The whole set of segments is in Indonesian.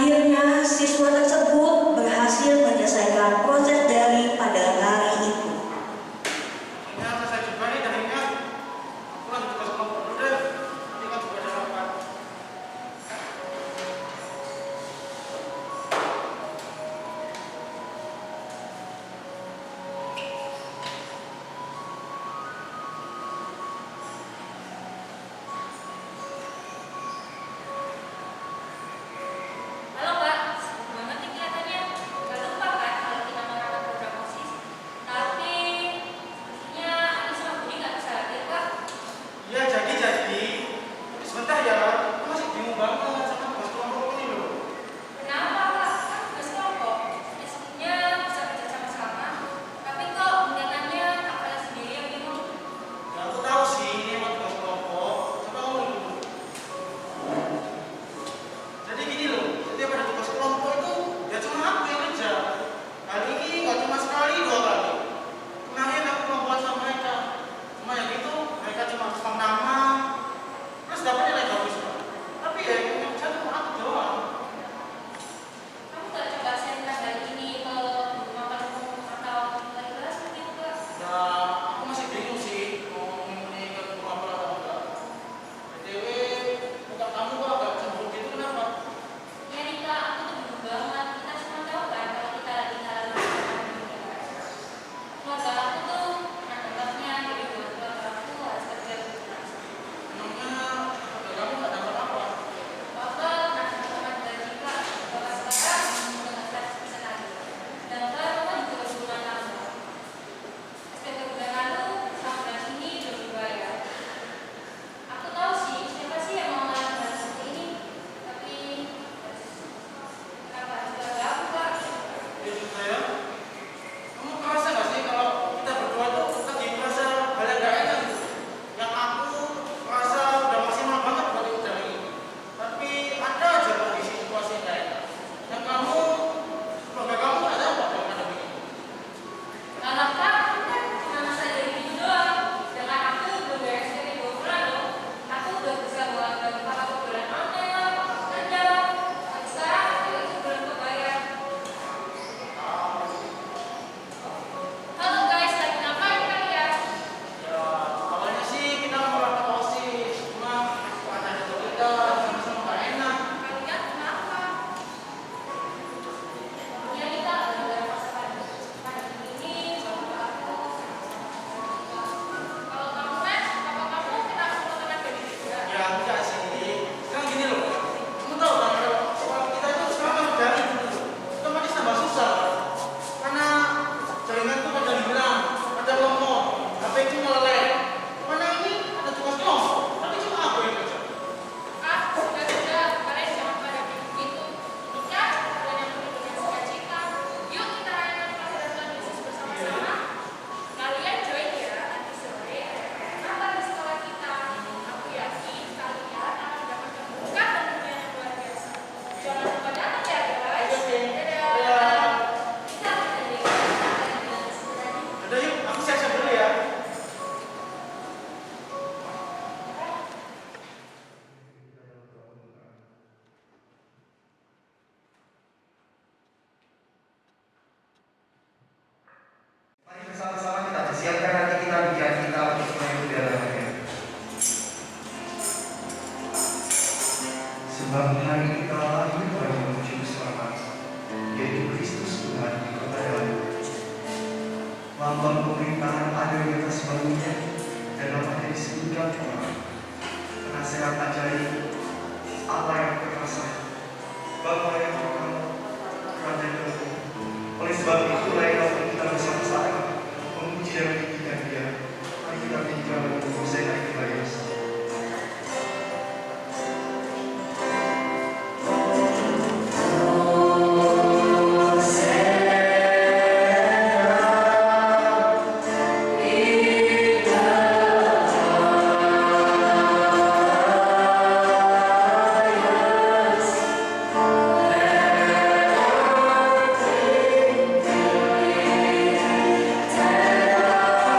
Akhirnya, siswa tersebut berhasil menyelesaikan proses daring pada hari itu. Ini selesai juga nih daringnya. Aku lanjut tugas kelompok dulu deh. Nanti kan juga ada rapat. Halo Pak, sibuk banget nih kelihatannya. Gak lupa kan kalau kita mau rapat program OSIS. Tapi sepertinya Ani sama Budi gak bisa hadir Pak. Iya, jadi. Tapi sebentar ya. Aku masih bingung banget sama tugas kelompok ini loh. Kenapa Pak? Kan tugas kelompok. Biasanya bisa kerja sama-sama. Tapi kok kelihatannya Kak Valen sendiri yang bingung. Ya aku tahu sih ini emang tugas kelompok. Coba ngomong dulu. Jadi gini loh, setiap ada tugas kelompok itu ya cuma aku yang kerja. Kali ini nggak cuma sekali, 2 kali. Kemarin aku kelompokan sama mereka. Cuma yang itu mereka cuma spam nama, terus dapat nilai bagus Pak. Tapi ya yang kerja cuma aku doang. Kamu gak coba send gambar ini ke guru maparmu atau nilai kelas mungkin Pak? Ya aku masih bingung sih mau ini ke guru apa atau enggak. BTW, muka kamu kok agak cemburu gitu kenapa? Ya Rika, aku tuh bingung banget. Kita semua tahu kan kalau kita lagi ngalamin masalah dunia. Keluarga aku tuh menganggapnya jadi buat keluarga aku harus kerja lebih keras. Emangnya ada kamu nggak dapat apa? Bapak pernah mengatakan gaji Kak, Bapak sekarang dengan 100% lagi. Sedangkan Bapak juga berhubungan lama. SPP bulan lalu sama bulan ini belum dibayar. Aku tahu sih, siapa sih yang mau ngalamin hal seperti ini? Tapi kenapa harus keluarga aku Kak? Ya juga ya. Kamu merasa nggak sih kalau kita berdua tuh lagi merasa hal yang nggak enak gitu? Yang aku merasa udah maksimal banget buat ikut daring ini. Tapi ada aja kondisi situasi yang nggak enak. Yang kamu, keluarga kamu nggak dapat dalam pandemi ini. Kalau Kak, kan cuma masalah dari itu doang. Dengan aku belum beres SPP 2 bulan loh. Aku udah bisa buat bagi kakak ke bulan online lah, kerja. Tapi sekarang itu belum kebayar. Halo guys, lagi ngapain kalian? Ya, awalnya sih kita mau rapat OSIS, cuma keadaan itu kita sama-sama nggak enak. Kalian kenapa? Ya kita ada masa pandemi ini, bapak aku. Kalau kamu Mas, bapak kamu kita perlu teman dari juga. Ya enggak sih. Sekarang gini loh. Kamu tahu kan kalau sekolah kita itu sekarang masuk daring gitu. Otomatis tambah susah. Karena jaringan tuh pada hilang, pada lemot, HP itu meleleh. Mana ini ada tugas kelompok, tapi cuma aku yang kerja. Sudah, kalian jangan pada begitu. Ini kan bulan yang penuh dengan sukacita. Yuk kita rayakan pelajaran bisnis bersama-sama. Kalian join ya, nanti sore ada apa di sekolah kita. Aku yakin kalian akan dapat kebukaan dan dunia yang luar biasa. Jangan lupa datang ya guys. Oke. Dadah. Dadah. Kita akan jadi kalian bilang sebenarnya. Udah yuk, aku siap-siap dulu ya. Mari bersama-sama kita persiapkan hati kita, pikiran kita untuk menyambut dalamnya. Sebab hari kita lahir bagi menuju selamat, yaitu Kristus Tuhan di kota Daud. Lambang pemerintahan ada di atas bahunya dan namanya disebutkan orang. Penasehat ajaib, Allah yang perkasa, Bapa yang perkasa, Raja yang agung. Oleh sebab itulah yang kita bersama-sama memuji dan meninggikan Dia. Mari kita tinggal untuk saya kita Yesus. Thank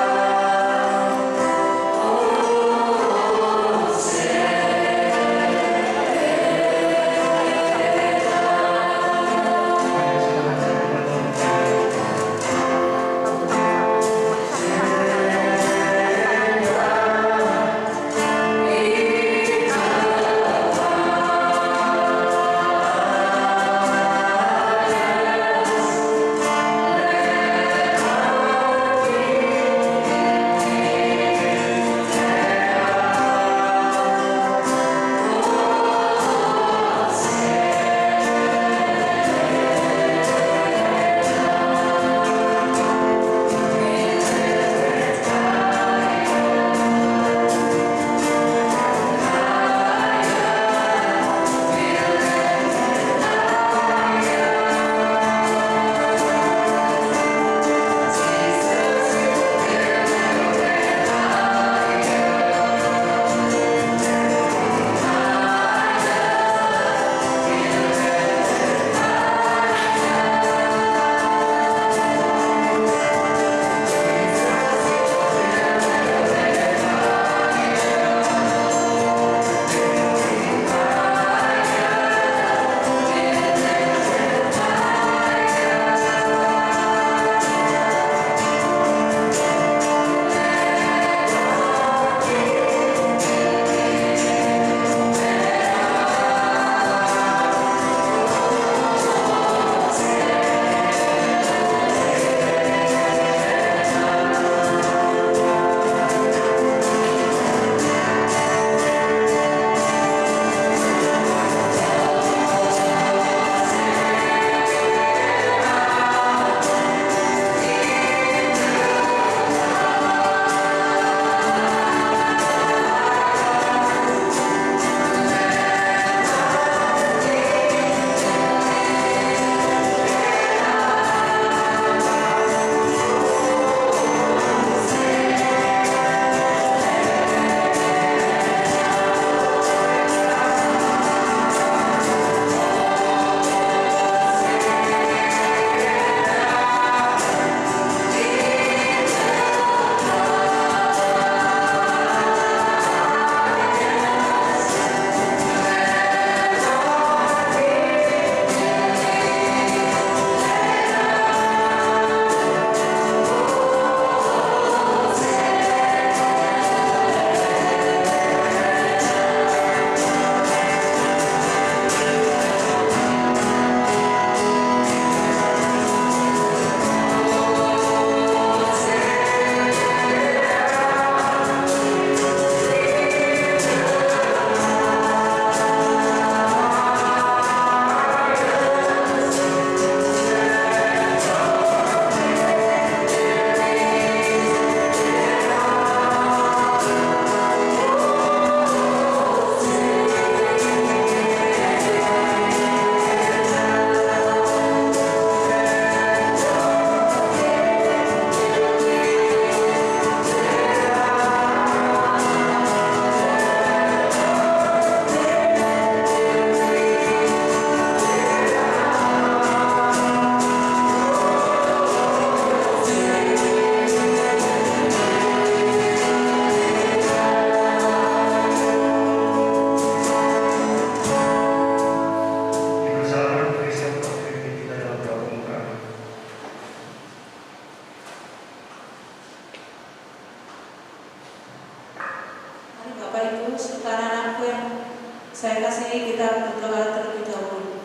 Saya kasih kita berdoa terlebih dahulu.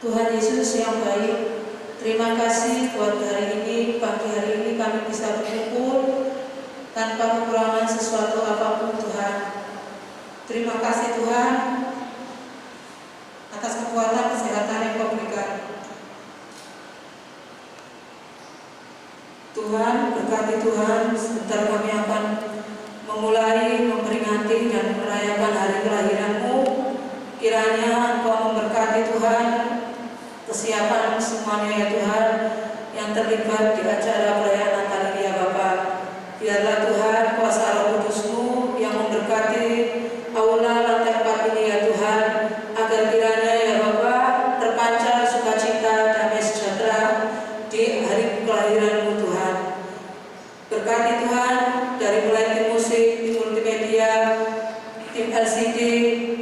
Tuhan Yesus yang baik, terima kasih buat hari ini, pagi hari ini kami bisa berkumpul tanpa kekurangan sesuatu apapun Tuhan. Terima kasih Tuhan atas kekuatan kesehatan yang Kau berikan. Tuhan, berkati Tuhan, sebentar kami akan memulai memperingati dan merayakan hari kelahiran-Mu. Kiranya Engkau memberkati Tuhan kesiapan semuanya ya Tuhan yang terlibat di acara perayaan Natal ini ya Bapa. Biarlah Tuhan kuasa Roh Kudus-Mu yang memberkati aula lantai 4 ini ya Tuhan, agar kiranya ya Bapa terpancar sukacita damai sejahtera di hari kelahiran-Mu Tuhan. Berkati Tuhan dari mulai tim musik, tim multimedia, tim LCD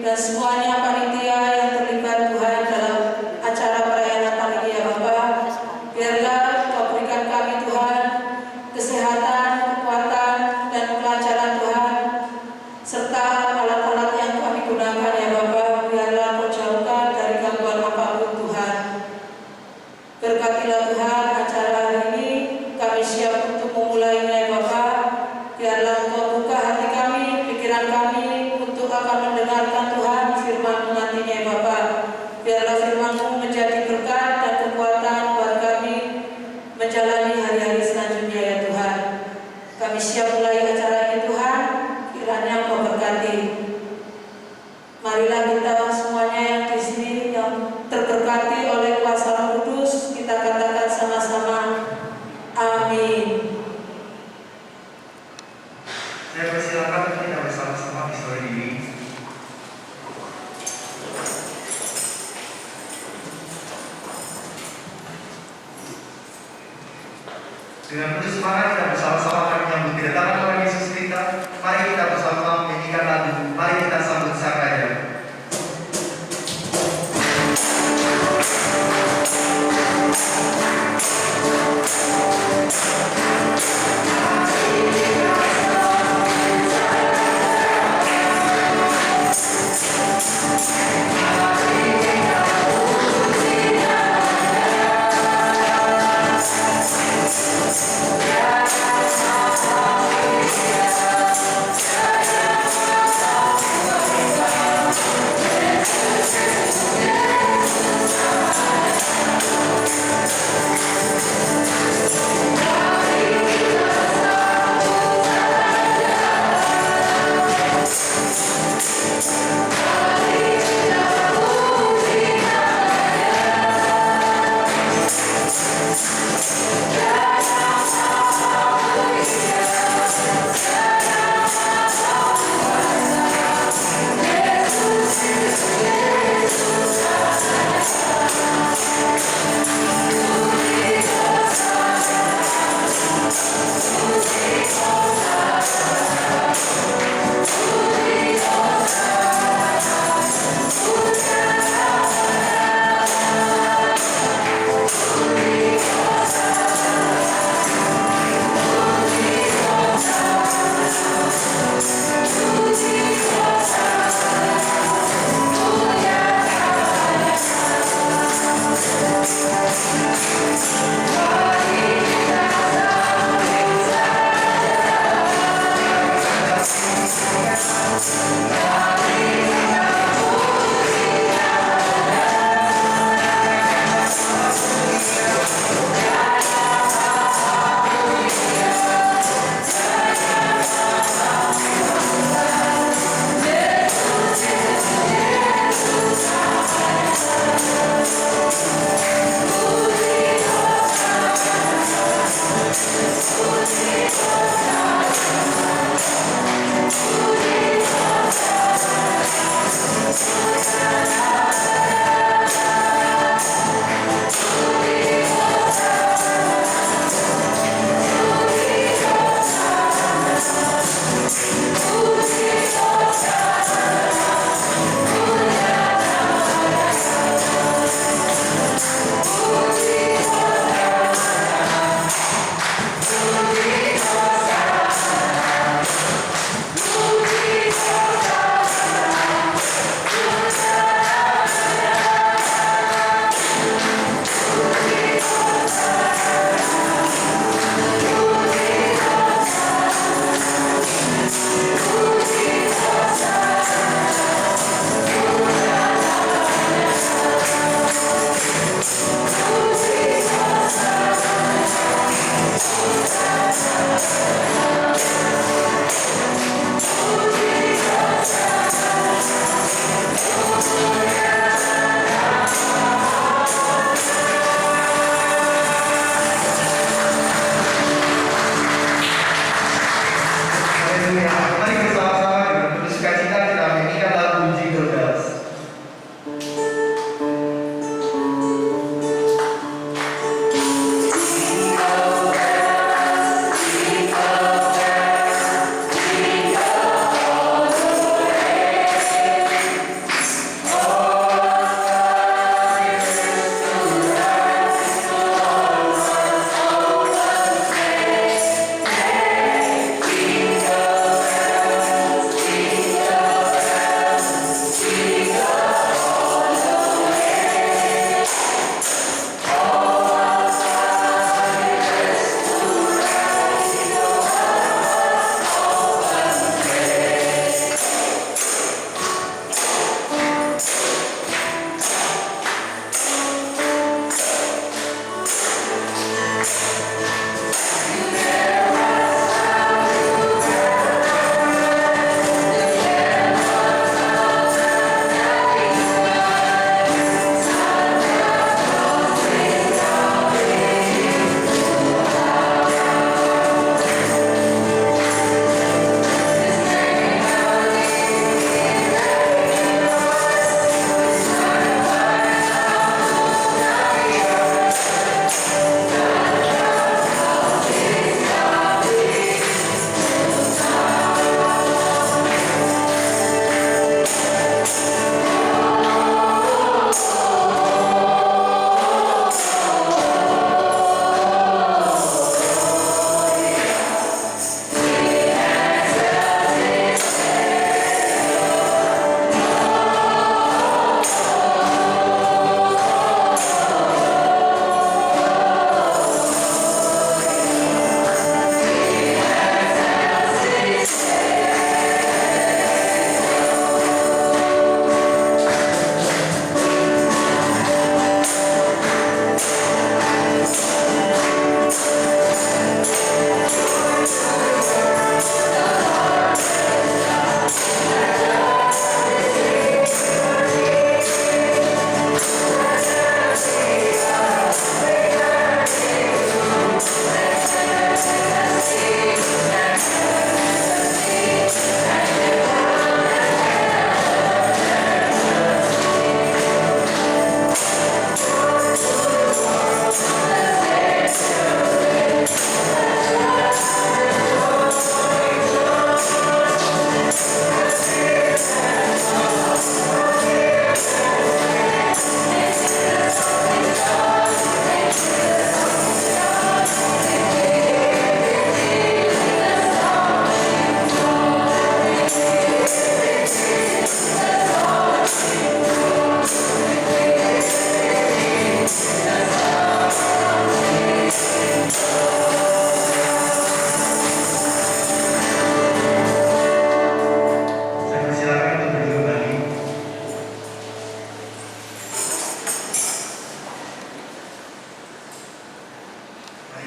dan semuanya panitia yang terlibat Tuhan dalam acara perayaan Natal ini ya Bapa. Biarlah Kau berikan kami Tuhan kesehatan, kekuatan dan kelancaran Tuhan, serta alat-alat yang kami gunakan ya Bapa. Biarlah Kau jauhkan dari gangguan apapun Tuhan. Berkatilah Tuhan acara hari ini, kami siap untuk memulainya ya Bapa. Biarlah Engkau buka hati kami, pikiran kami untuk akan mendengarkan Tuhan firman-Mu nantinya ya Bapa. Biarlah firman-Mu menjadi berkat dan kekuatan buat kami menjalani hari-hari selanjutnya ya Tuhan. Kami siap mulai acara ini Tuhan, kiranya Engkau berkati. Marilah kita semuanya yang di sini yang terberkati oleh kuasa Roh Kudus, kita katakan sama-sama, amin. Saya persilakan untuk kita bersama-sama bersorak diri. Dengan penuh semangat kita bersama-sama akan menyambut kedatangan Tuhan Yesus kita. Mari kita bersama-sama menyanyikan lagu. Mari kita sambut Sang Raja. Yeah.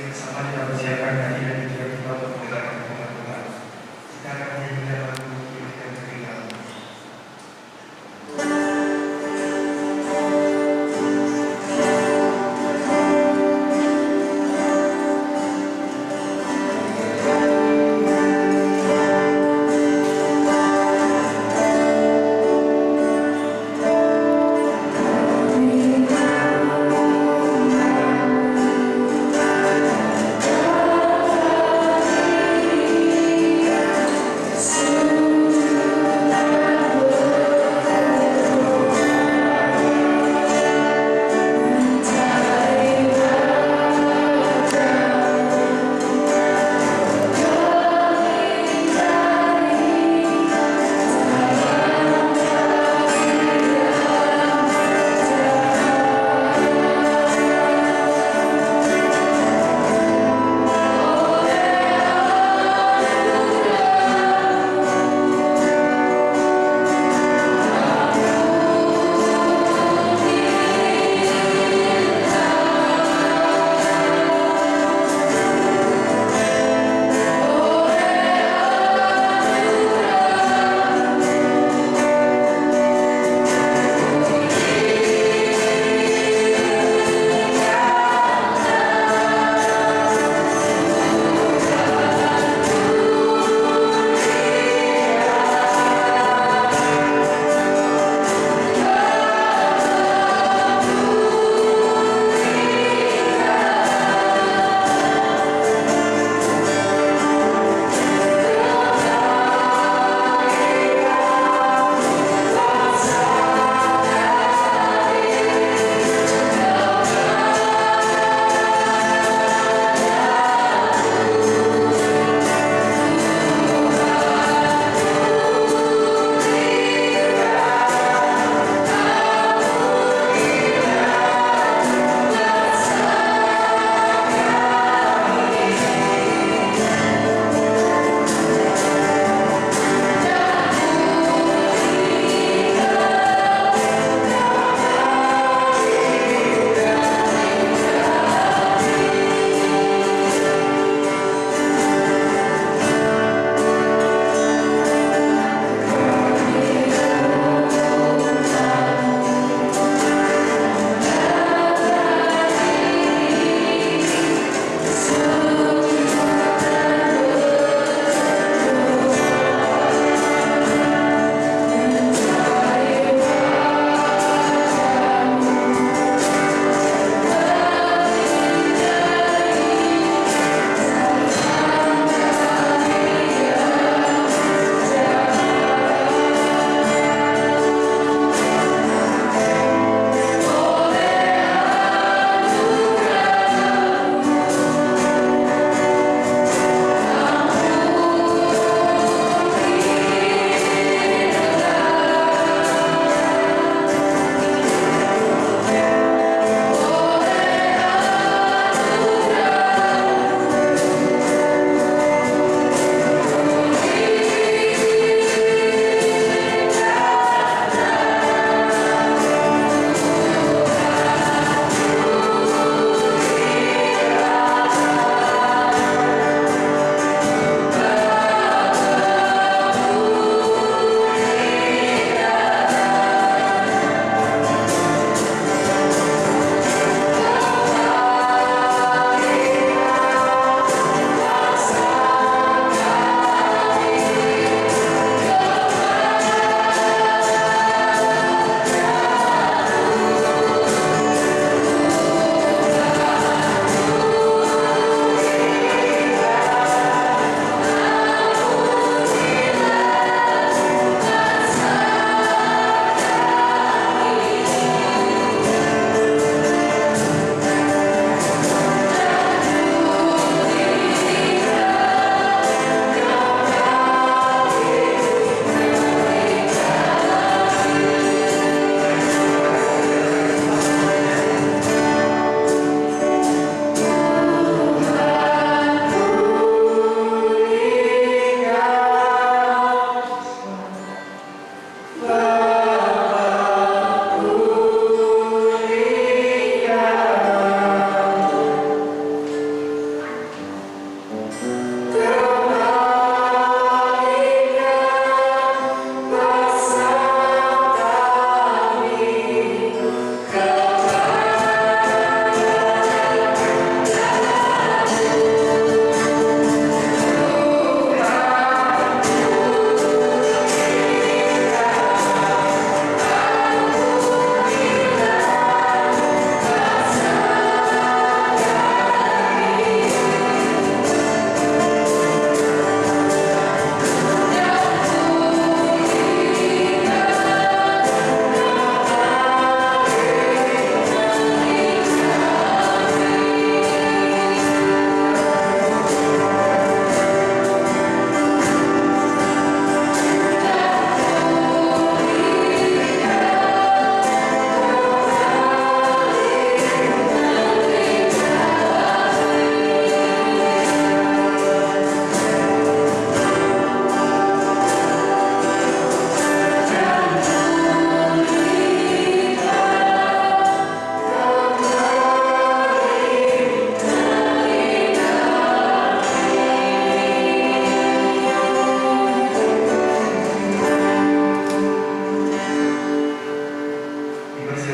bersama kita bersiapkan hati dan pikiran kita untuk mendengarkan firman Tuhan. Kita akan menyanyikan lagu Hidup yang Terindah. Kita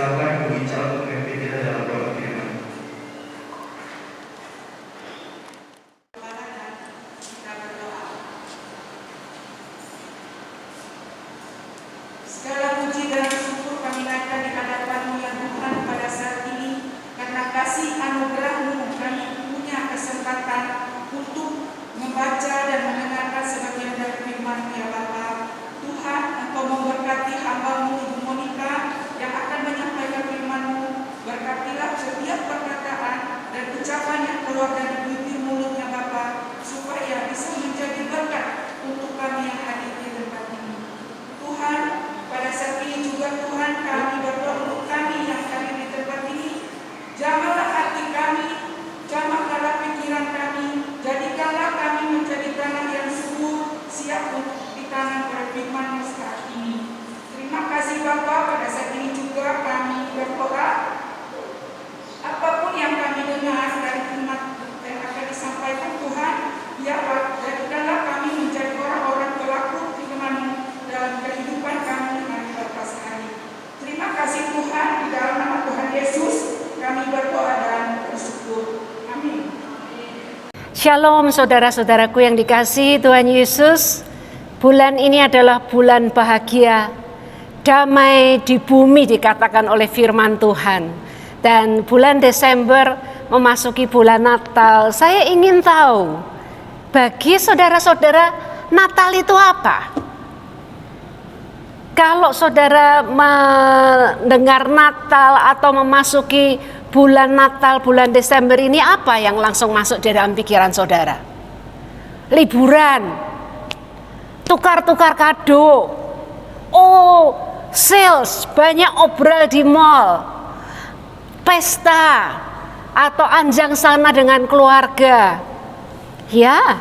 Silakan berbicara memimpin kita dalam doa firman. Kita berdoa. Segala puji dan syukur kami naikkan di hadapan-Mu ya Tuhan pada saat ini, karena kasih anugerah-Mu kami punya kesempatan untuk membaca dan mendengarkan sebagian dari firman-Mu ya Bapa. Tuhan, Engkau memberkati hamba-Mu Ibu Monica yang akan menyampaikan firman-Mu. Berkatilah setiap perkataan dan ucapan yang keluar dari bibir mulutnya Bapa, supaya bisa menjadi berkat untuk kami yang hadir di tempat ini. Tuhan, pada saat ini juga Tuhan kami berdoa untuk kami yang hadir di tempat ini. Jamahlah hati kami, jamahlah pikiran kami, jadikanlah kami menjadi tanah yang subur, siap untuk ditanam oleh firman-Mu saat ini. Terima kasih Bapa, pada saat ini juga kami berdoa, apapun yang kami dengar dari firman yang akan disampaikan Tuhan, ya Pak, jadikanlah kami menjadi orang-orang pelaku firman-Mu dalam kehidupan kami hari lepas hari. Terima kasih Tuhan, di dalam nama Tuhan Yesus kami berdoa dan bersyukur. Amin. Shalom saudara-saudaraku yang dikasihi Tuhan Yesus. Bulan ini adalah bulan bahagia, damai di bumi dikatakan oleh firman Tuhan. Dan bulan Desember memasuki bulan Natal. Saya ingin tahu, bagi saudara-saudara, Natal itu apa? Kalau saudara mendengar Natal atau memasuki bulan Natal, bulan Desember ini, apa yang langsung masuk di dalam pikiran saudara? Liburan, tukar-tukar kado, sales, banyak obral di mall, pesta, atau anjang sana dengan keluarga. Ya,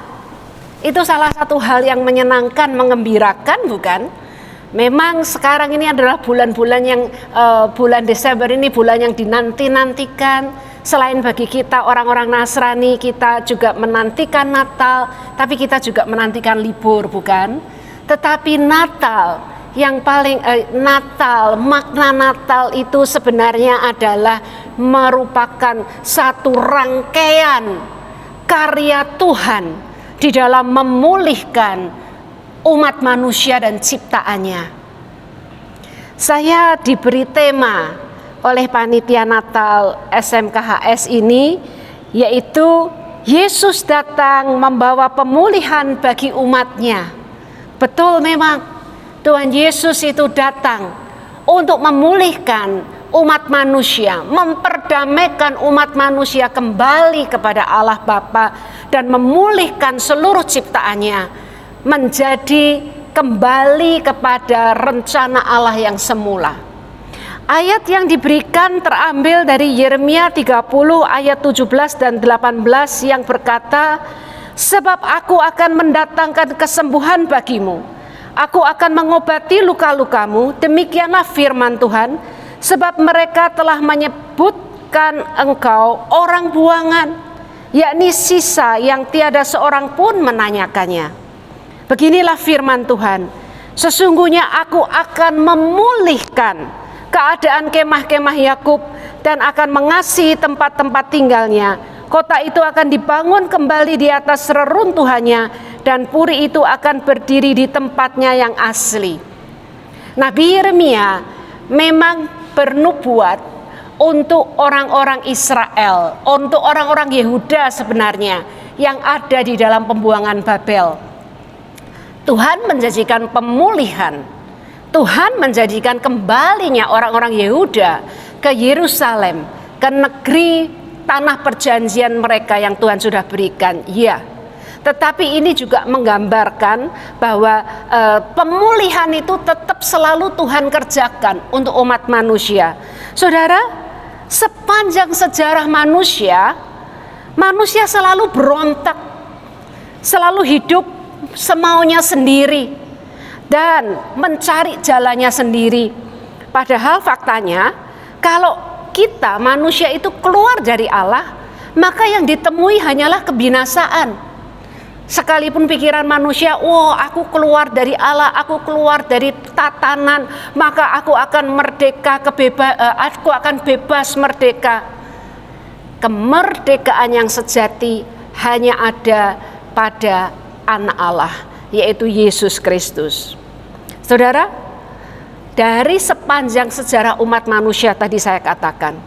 itu salah satu hal yang menyenangkan, mengembirakan, bukan? Memang sekarang ini adalah bulan-bulan yang bulan Desember ini bulan yang dinanti-nantikan. Selain bagi kita orang-orang Nasrani, kita juga menantikan Natal, tapi kita juga menantikan libur, bukan? Tetapi Natal yang paling makna Natal itu sebenarnya adalah merupakan satu rangkaian karya Tuhan di dalam memulihkan umat manusia dan ciptaannya. Saya diberi tema oleh panitia Natal SMKHS ini, yaitu Yesus datang membawa pemulihan bagi umatnya. Betul, memang Tuhan Yesus itu datang untuk memulihkan umat manusia, memperdamaikan umat manusia kembali kepada Allah Bapa dan memulihkan seluruh ciptaannya menjadi kembali kepada rencana Allah yang semula. Ayat yang diberikan terambil dari Yeremia 30 ayat 17 dan 18 yang berkata, sebab aku akan mendatangkan kesembuhan bagimu, aku akan mengobati luka-lukamu, demikianlah firman Tuhan, sebab mereka telah menyebutkan engkau orang buangan, yakni sisa yang tiada seorang pun menanyakannya. Beginilah firman Tuhan, sesungguhnya aku akan memulihkan keadaan kemah-kemah Yakub dan akan mengasihi tempat-tempat tinggalnya. Kota itu akan dibangun kembali di atas reruntuhannya dan puri itu akan berdiri di tempatnya yang asli. Nabi Yeremia memang bernubuat untuk orang-orang Israel, untuk orang-orang Yehuda sebenarnya yang ada di dalam pembuangan Babel. Tuhan menjanjikan pemulihan, Tuhan menjanjikan kembalinya orang-orang Yehuda ke Yerusalem, ke negeri tanah perjanjian mereka yang Tuhan sudah berikan. Ya, tetapi ini juga menggambarkan bahwa pemulihan itu tetap selalu Tuhan kerjakan untuk umat manusia. Saudara, sepanjang sejarah manusia selalu berontak, selalu hidup semaunya sendiri dan mencari jalannya sendiri. Padahal faktanya, kalau kita manusia itu keluar dari Allah, maka yang ditemui hanyalah kebinasaan. Sekalipun pikiran manusia, aku keluar dari Allah, aku keluar dari tatanan, maka aku akan merdeka, aku akan bebas merdeka. Kemerdekaan yang sejati hanya ada pada Anak Allah, yaitu Yesus Kristus. Saudara, dari sepanjang sejarah umat manusia tadi saya katakan,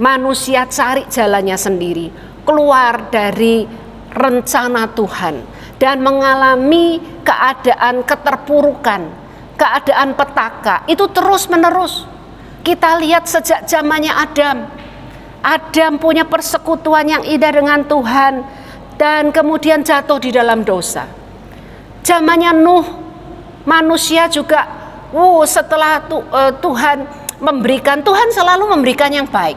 manusia cari jalannya sendiri, keluar dari rencana Tuhan dan mengalami keadaan keterpurukan, keadaan petaka itu terus menerus. Kita lihat sejak zamannya Adam punya persekutuan yang indah dengan Tuhan dan kemudian jatuh di dalam dosa. Zamannya Nuh, manusia juga setelah Tuhan selalu memberikan yang baik.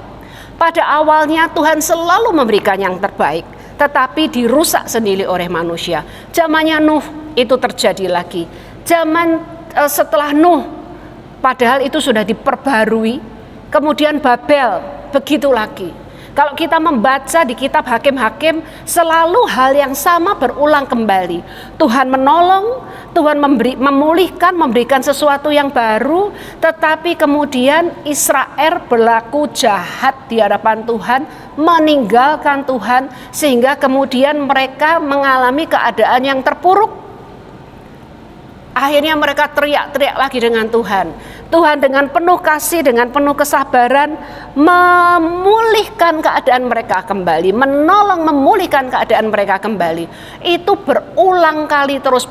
Pada awalnya Tuhan selalu memberikan yang terbaik, tetapi dirusak sendiri oleh manusia. Zamannya Nuh itu terjadi lagi. Setelah Nuh, padahal itu sudah diperbarui. Kemudian Babel, begitu lagi. Kalau kita membaca di kitab Hakim-Hakim, selalu hal yang sama berulang kembali. Tuhan menolong, Tuhan memulihkan, memberikan sesuatu yang baru, tetapi kemudian Israel berlaku jahat di hadapan Tuhan, meninggalkan Tuhan, sehingga kemudian mereka mengalami keadaan yang terpuruk. Akhirnya mereka teriak-teriak lagi dengan Tuhan. Tuhan dengan penuh kasih, dengan penuh kesabaran memulihkan keadaan mereka kembali, menolong memulihkan keadaan mereka kembali. Itu berulang kali terus,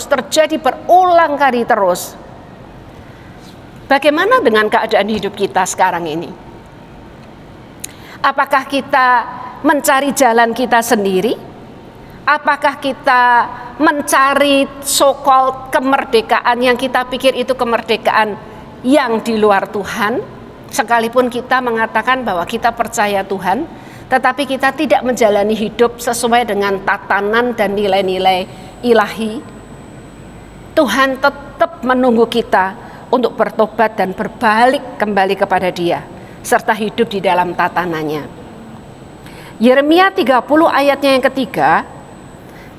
terjadi berulang kali terus. Bagaimana dengan keadaan hidup kita sekarang ini? Apakah kita mencari jalan kita sendiri? Apakah kita mencari so-called kemerdekaan yang kita pikir itu kemerdekaan yang di luar Tuhan? Sekalipun kita mengatakan bahwa kita percaya Tuhan, tetapi kita tidak menjalani hidup sesuai dengan tatanan dan nilai-nilai ilahi. Tuhan tetap menunggu kita untuk bertobat dan berbalik kembali kepada Dia, serta hidup di dalam tatanannya. Yeremia 30 ayatnya yang ketiga,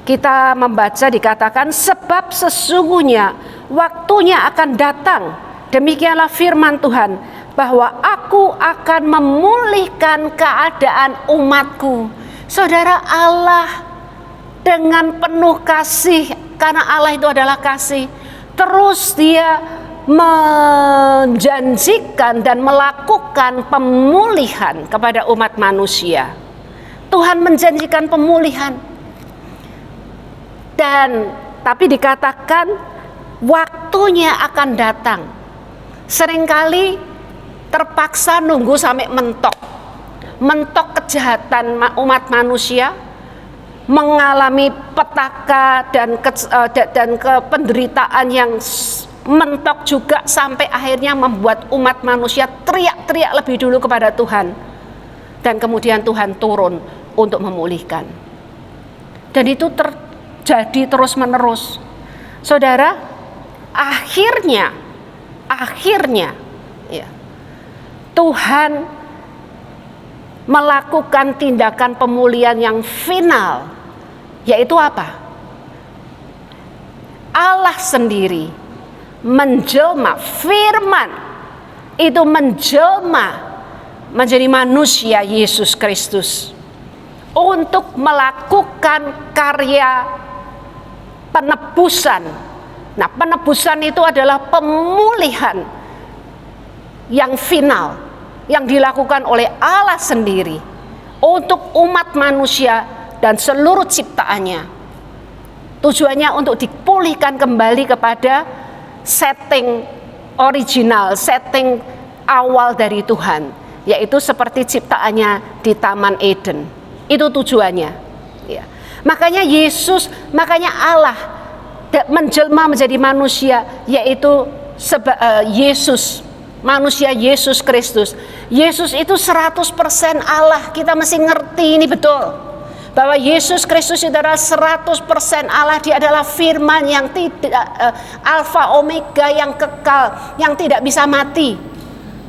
kita membaca dikatakan, sebab sesungguhnya waktunya akan datang, demikianlah firman Tuhan, bahwa aku akan memulihkan keadaan umatku. Saudara, Allah dengan penuh kasih, karena Allah itu adalah kasih, terus Dia menjanjikan dan melakukan pemulihan kepada umat manusia. Tuhan menjanjikan pemulihan. Tapi dikatakan waktunya akan datang. Seringkali terpaksa nunggu sampai mentok kejahatan umat manusia, mengalami petaka dan penderitaan yang mentok juga, sampai akhirnya membuat umat manusia teriak-teriak lebih dulu kepada Tuhan, dan kemudian Tuhan turun untuk memulihkan. Dan itu jadi terus menerus. Saudara, akhirnya ya, Tuhan melakukan tindakan pemulihan yang final, yaitu apa? Allah sendiri menjelma, firman itu menjelma menjadi manusia, Yesus Kristus, untuk melakukan karya penebusan. Nah, penebusan itu adalah pemulihan yang final yang dilakukan oleh Allah sendiri untuk umat manusia dan seluruh ciptaannya. Tujuannya untuk dipulihkan kembali kepada setting original, setting awal dari Tuhan, yaitu seperti ciptaannya di Taman Eden. Itu tujuannya. Ya. Makanya Allah menjelma menjadi manusia, yaitu Yesus, manusia Yesus Kristus. Yesus itu 100% Allah. Kita mesti ngerti ini betul, bahwa Yesus Kristus itu adalah 100% Allah. Dia adalah firman yang tidak alfa omega, yang kekal, yang tidak bisa mati.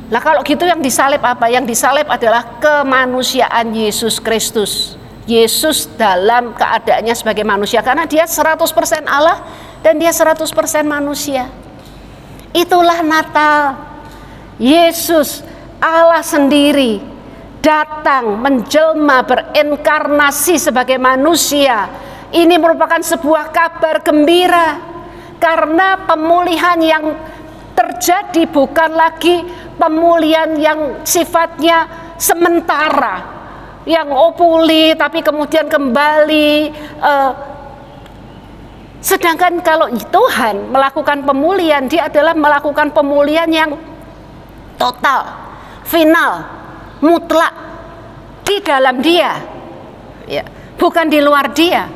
Lah kalau gitu yang disalib apa? Yang disalib adalah kemanusiaan Yesus Kristus. Yesus dalam keadaannya sebagai manusia, karena dia 100% Allah dan dia 100% manusia. Itulah Natal. Yesus Allah sendiri datang menjelma, berinkarnasi sebagai manusia. Ini merupakan sebuah kabar gembira, karena pemulihan yang terjadi bukan lagi pemulihan yang sifatnya sementara, yang pulih tapi kemudian kembali. Sedangkan kalau Tuhan melakukan pemulihan, dia adalah melakukan pemulihan yang total, final, mutlak di dalam dia, ya, bukan di luar dia.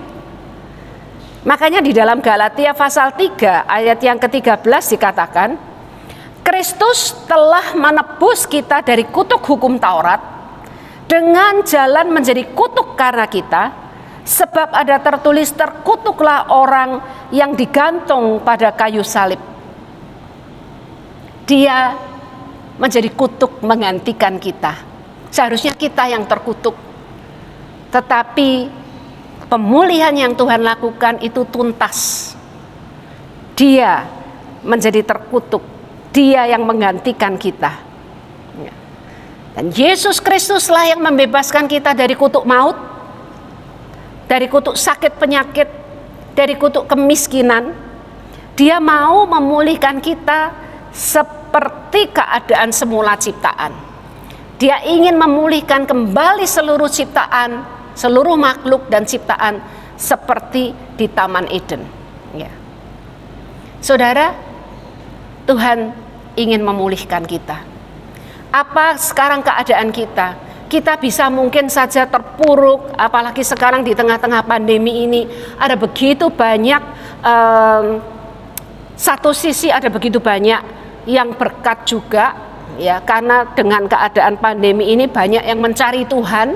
Makanya di dalam Galatia pasal 3 ayat yang ke-13 dikatakan, Kristus telah menebus kita dari kutuk hukum Taurat dengan jalan menjadi kutuk karena kita, sebab ada tertulis, terkutuklah orang yang digantung pada kayu salib. Dia menjadi kutuk menggantikan kita. Seharusnya kita yang terkutuk, tetapi pemulihan yang Tuhan lakukan itu tuntas. Dia menjadi terkutuk, dia yang menggantikan kita. Dan Yesus Kristuslah yang membebaskan kita dari kutuk maut, dari kutuk sakit penyakit, dari kutuk kemiskinan. Dia mau memulihkan kita seperti keadaan semula ciptaan. Dia ingin memulihkan kembali seluruh ciptaan, seluruh makhluk dan ciptaan seperti di Taman Eden. Ya. Saudara, Tuhan ingin memulihkan kita. Apa sekarang keadaan kita? Kita bisa mungkin saja terpuruk, apalagi sekarang di tengah-tengah pandemi ini ada begitu banyak, satu sisi ada begitu banyak yang berkat juga, ya, karena dengan keadaan pandemi ini banyak yang mencari Tuhan,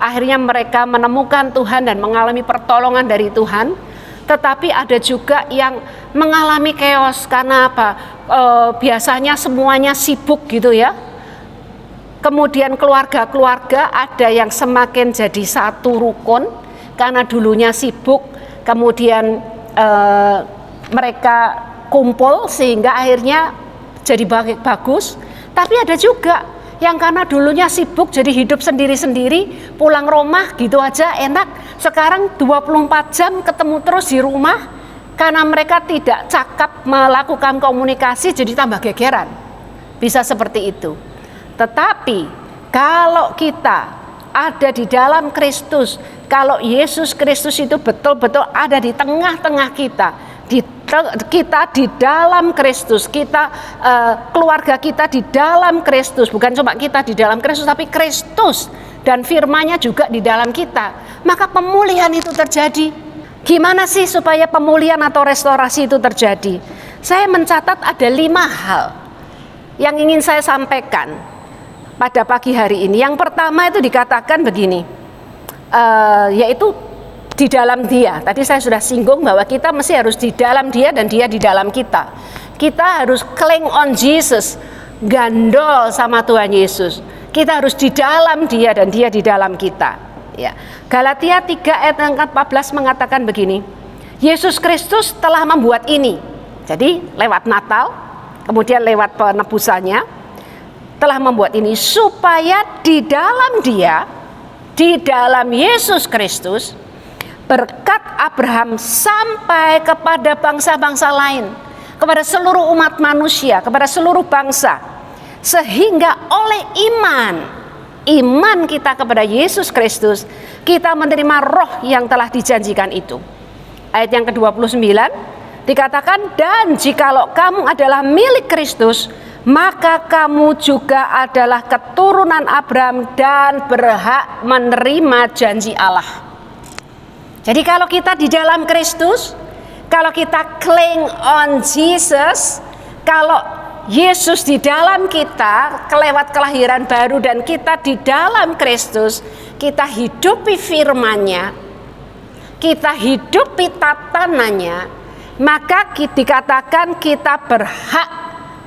akhirnya mereka menemukan Tuhan dan mengalami pertolongan dari Tuhan. Tetapi ada juga yang mengalami chaos, karena apa? Biasanya semuanya sibuk gitu ya. Kemudian keluarga-keluarga ada yang semakin jadi satu rukun karena dulunya sibuk, kemudian mereka kumpul sehingga akhirnya jadi bagus. Tapi ada juga yang karena dulunya sibuk jadi hidup sendiri-sendiri, pulang rumah gitu aja enak, sekarang 24 jam ketemu terus di rumah, karena mereka tidak cakap melakukan komunikasi jadi tambah gegeran. Bisa seperti itu. Tetapi kalau kita ada di dalam Kristus, kalau Yesus Kristus itu betul-betul ada di tengah-tengah kita, kita di dalam Kristus, kita keluarga kita di dalam Kristus, bukan cuma kita di dalam Kristus, tapi Kristus dan firman-Nya juga di dalam kita, maka pemulihan itu terjadi. Gimana sih supaya pemulihan atau restorasi itu terjadi? Saya mencatat ada 5 hal yang ingin saya sampaikan pada pagi hari ini. Yang pertama itu dikatakan begini, yaitu di dalam Dia. Tadi saya sudah singgung bahwa kita mesti harus di dalam Dia dan Dia di dalam kita. Kita harus cling on Jesus, gandol sama Tuhan Yesus. Kita harus di dalam Dia dan Dia di dalam kita. Ya. Galatia 3 ayat 14 mengatakan begini, Yesus Kristus telah membuat ini. Jadi lewat Natal, kemudian lewat penebusannya, telah membuat ini supaya di dalam Dia, di dalam Yesus Kristus, berkat Abraham sampai kepada bangsa-bangsa lain, kepada seluruh umat manusia, kepada seluruh bangsa, sehingga oleh iman kita kepada Yesus Kristus, kita menerima roh yang telah dijanjikan itu. Ayat yang ke-29 dikatakan, dan jikalau kamu adalah milik Kristus, maka kamu juga adalah keturunan Abraham dan berhak menerima janji Allah. Jadi kalau kita di dalam Kristus, kalau kita cling on Jesus, kalau Yesus di dalam kita kelewat kelahiran baru dan kita di dalam Kristus, kita hidupi firman-Nya, kita hidupi tatanannya, maka dikatakan kita berhak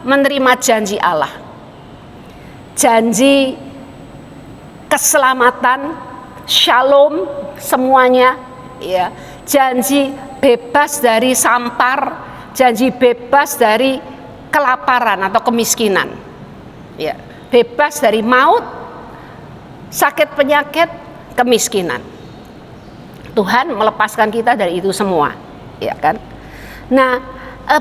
menerima janji Allah, janji keselamatan, shalom semuanya, ya. Janji bebas dari sampar, janji bebas dari kelaparan atau kemiskinan. Ya, bebas dari maut, sakit penyakit, kemiskinan. Tuhan melepaskan kita dari itu semua, ya kan? Nah,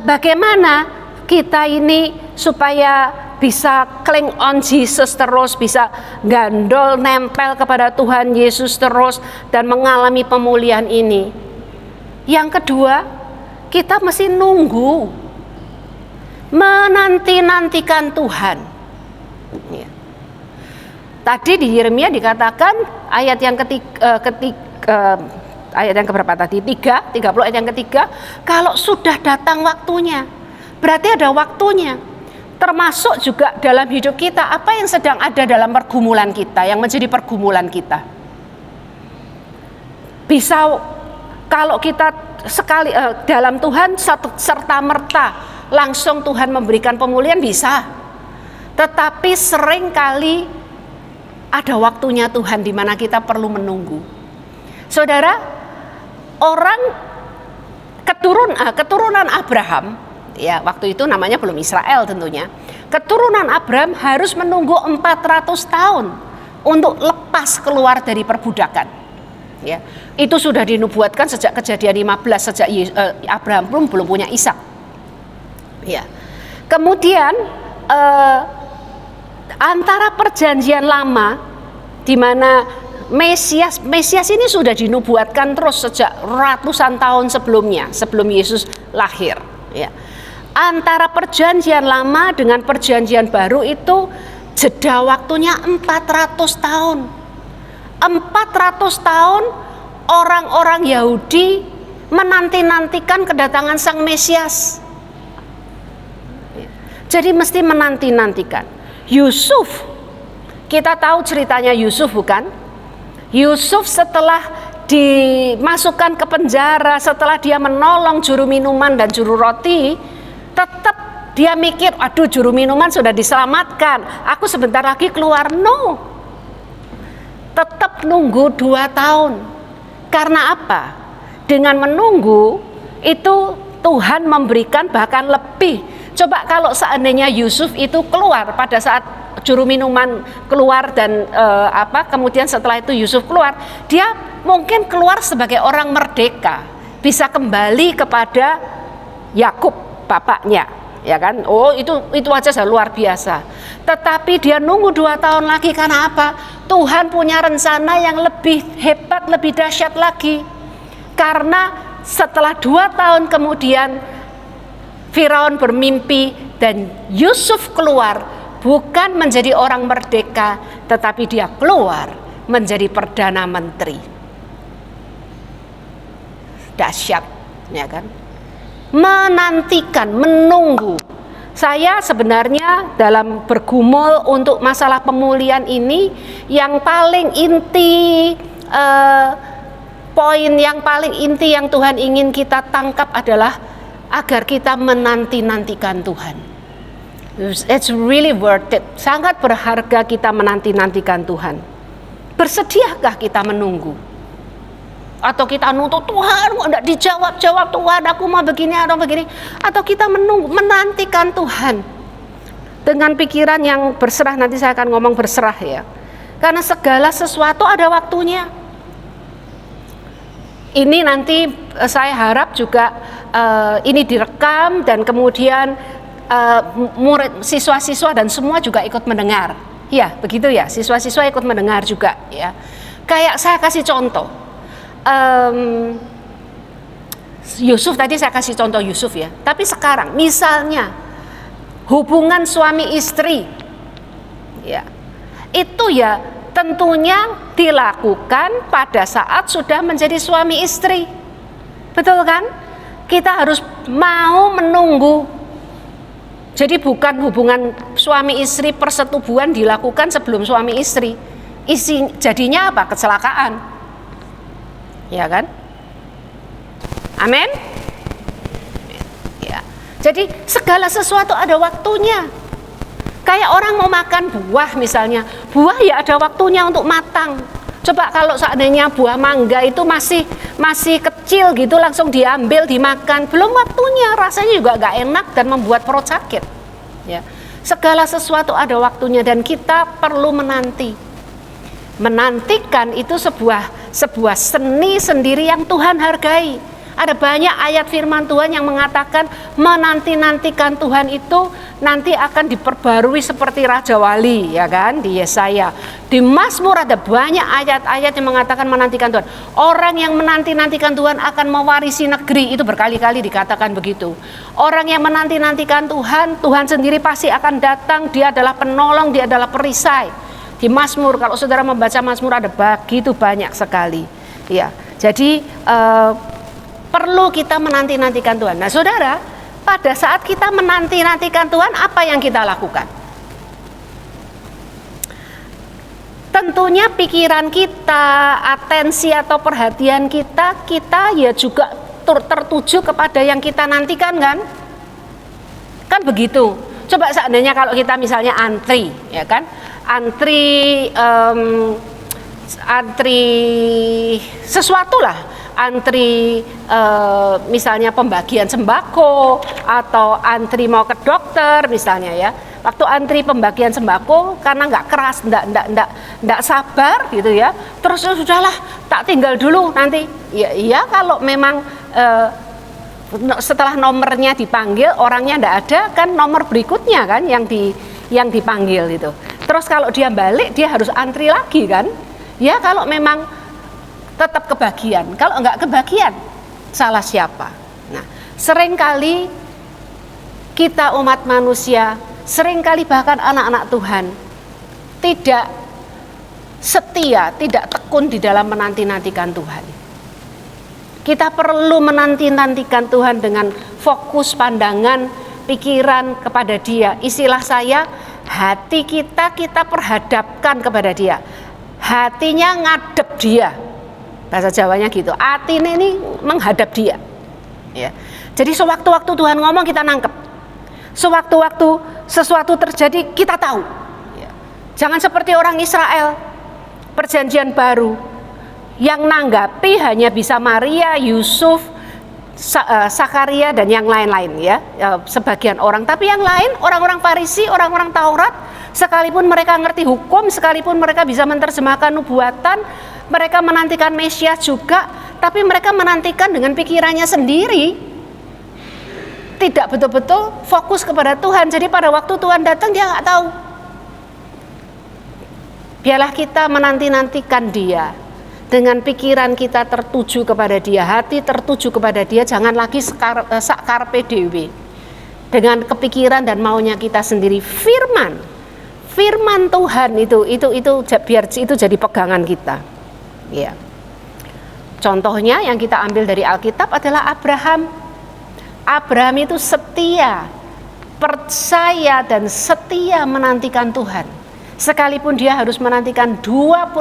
bagaimana kita ini supaya bisa cling on Jesus terus, bisa gandol nempel kepada Tuhan Yesus terus dan mengalami pemulihan ini? Yang kedua, kita mesti nunggu, menanti-nantikan Tuhan. Ya. Tadi di Yeremia dikatakan ayat yang ayat yang keberapa tadi? 30 ayat yang ketiga, kalau sudah datang waktunya, berarti ada waktunya. Termasuk juga dalam hidup kita, apa yang sedang ada dalam pergumulan kita, yang menjadi pergumulan kita. Bisa kalau kita sekali dalam Tuhan serta merta langsung Tuhan memberikan pemulihan bisa. Tetapi seringkali ada waktunya Tuhan di mana kita perlu menunggu. Saudara, orang keturunan Abraham, ya waktu itu namanya belum Israel tentunya. Keturunan Abraham harus menunggu 400 tahun untuk lepas keluar dari perbudakan. Ya, itu sudah dinubuatkan sejak Kejadian 15, sejak Abraham belum punya Ishak. Ya. Kemudian antara perjanjian lama di mana Mesias ini sudah dinubuatkan terus sejak ratusan tahun sebelumnya, sebelum Yesus lahir, ya. Antara perjanjian lama dengan perjanjian baru itu jeda waktunya 400 tahun. 400 tahun orang-orang Yahudi menanti-nantikan kedatangan Sang Mesias. Jadi mesti menanti-nantikan. Yusuf, kita tahu ceritanya Yusuf bukan? Yusuf setelah dimasukkan ke penjara, setelah dia menolong juru minuman dan juru roti, tetap dia mikir, aduh juru minuman sudah diselamatkan, aku sebentar lagi keluar. No, tetap nunggu 2 tahun. Karena apa? Dengan menunggu itu Tuhan memberikan bahkan lebih. Coba kalau seandainya Yusuf itu keluar pada saat juru minuman keluar dan kemudian setelah itu Yusuf keluar, dia mungkin keluar sebagai orang merdeka, bisa kembali kepada Yakub bapaknya, ya kan? Oh, itu aja sudah luar biasa. Tetapi dia nunggu 2 tahun lagi karena apa? Tuhan punya rencana yang lebih hebat, lebih dahsyat lagi. Karena setelah 2 tahun kemudian Firaun bermimpi dan Yusuf keluar bukan menjadi orang merdeka, tetapi dia keluar menjadi perdana menteri. Dahsyat, ya kan? Menantikan, menunggu. Saya sebenarnya dalam bergumul untuk masalah pemulihan ini, yang paling inti, poin yang paling inti yang Tuhan ingin kita tangkap adalah agar kita menanti-nantikan Tuhan. It's really worth it. Sangat berharga kita menanti-nantikan Tuhan. Bersediakah kita menunggu? Atau kita nuntut Tuhan kok tidak dijawab-jawab, Tuhan aku mau begini atau begini. Atau kita menunggu, menantikan Tuhan dengan pikiran yang berserah. Nanti saya akan ngomong berserah ya. Karena segala sesuatu ada waktunya. Ini nanti saya harap juga ini direkam dan kemudian murid, siswa-siswa dan semua juga ikut mendengar. Ya, begitu ya. Siswa-siswa ikut mendengar juga ya. Kayak saya kasih contoh. Yusuf tadi saya kasih contoh Yusuf ya. Tapi sekarang misalnya hubungan suami istri ya. Itu ya tentunya dilakukan pada saat sudah menjadi suami istri. Betul kan? Kita harus mau menunggu. Jadi bukan hubungan suami istri persetubuhan dilakukan sebelum suami istri. Jadinya apa? Kecelakaan. Ya kan? Amin. Ya. Jadi segala sesuatu ada waktunya. Kayak orang mau makan buah misalnya, buah ya ada waktunya untuk matang. Coba kalau seandainya buah mangga itu masih kecil gitu langsung diambil dimakan, belum waktunya, rasanya juga nggak enak dan membuat perut sakit. Ya, segala sesuatu ada waktunya dan kita perlu menanti. Menantikan itu sebuah seni sendiri yang Tuhan hargai. Ada banyak ayat firman Tuhan yang mengatakan menanti-nantikan Tuhan itu nanti akan diperbarui seperti Raja Wali, ya kan, di Yesaya. Di Mazmur ada banyak ayat-ayat yang mengatakan menantikan Tuhan. Orang yang menanti-nantikan Tuhan akan mewarisi negeri, itu berkali-kali dikatakan begitu. Orang yang menanti-nantikan Tuhan, Tuhan sendiri pasti akan datang, dia adalah penolong, dia adalah perisai. Di Mazmur, kalau saudara membaca Mazmur ada begitu banyak sekali. Ya, jadi perlu kita menanti-nantikan Tuhan. Nah saudara, pada saat kita menanti-nantikan Tuhan, apa yang kita lakukan? Tentunya pikiran kita, atensi atau perhatian kita ya juga tertuju kepada yang kita nantikan, kan? Kan begitu. Coba seandainya kalau kita misalnya antri, ya kan? Antri sesuatu lah. Antri misalnya pembagian sembako atau antri mau ke dokter misalnya, ya. Waktu antri pembagian sembako karena nggak keras, nggak sabar gitu ya, terus sudahlah tak tinggal dulu nanti. Ya kalau memang setelah nomornya dipanggil orangnya nggak ada, kan nomor berikutnya kan yang dipanggil itu. Terus kalau dia balik dia harus antri lagi kan. Ya kalau memang tetap kebagian, kalau enggak kebagian salah siapa? Nah, seringkali kita umat manusia, seringkali bahkan anak-anak Tuhan tidak setia, tidak tekun di dalam menanti-nantikan Tuhan. Kita perlu menanti-nantikan Tuhan dengan fokus pandangan, pikiran kepada Dia. Istilah saya, hati kita perhadapkan kepada Dia. Hatinya ngadep Dia. Bahasa Jawanya gitu, atine ini menghadap Dia, ya. Jadi sewaktu-waktu Tuhan ngomong kita nangkep, sewaktu-waktu sesuatu terjadi kita tahu, ya. Jangan seperti orang Israel perjanjian baru yang nanggapi hanya bisa Maria, Yusuf, Sakaria dan yang lain-lain, ya, sebagian orang. Tapi yang lain, orang-orang Farisi, orang-orang Taurat, sekalipun mereka ngerti hukum, sekalipun mereka bisa menerjemahkan nubuatan, mereka menantikan Mesias juga, tapi mereka menantikan dengan pikirannya sendiri, tidak betul-betul fokus kepada Tuhan. Jadi pada waktu Tuhan datang dia nggak tahu. Biarlah kita menanti-nantikan Dia dengan pikiran kita tertuju kepada Dia, hati tertuju kepada Dia, jangan lagi sakarpe dewe dengan kepikiran dan maunya kita sendiri. Firman Tuhan itu biar itu jadi pegangan kita. Ya. Contohnya yang kita ambil dari Alkitab adalah Abraham. Abraham itu setia, percaya dan setia menantikan Tuhan. Sekalipun dia harus menantikan 25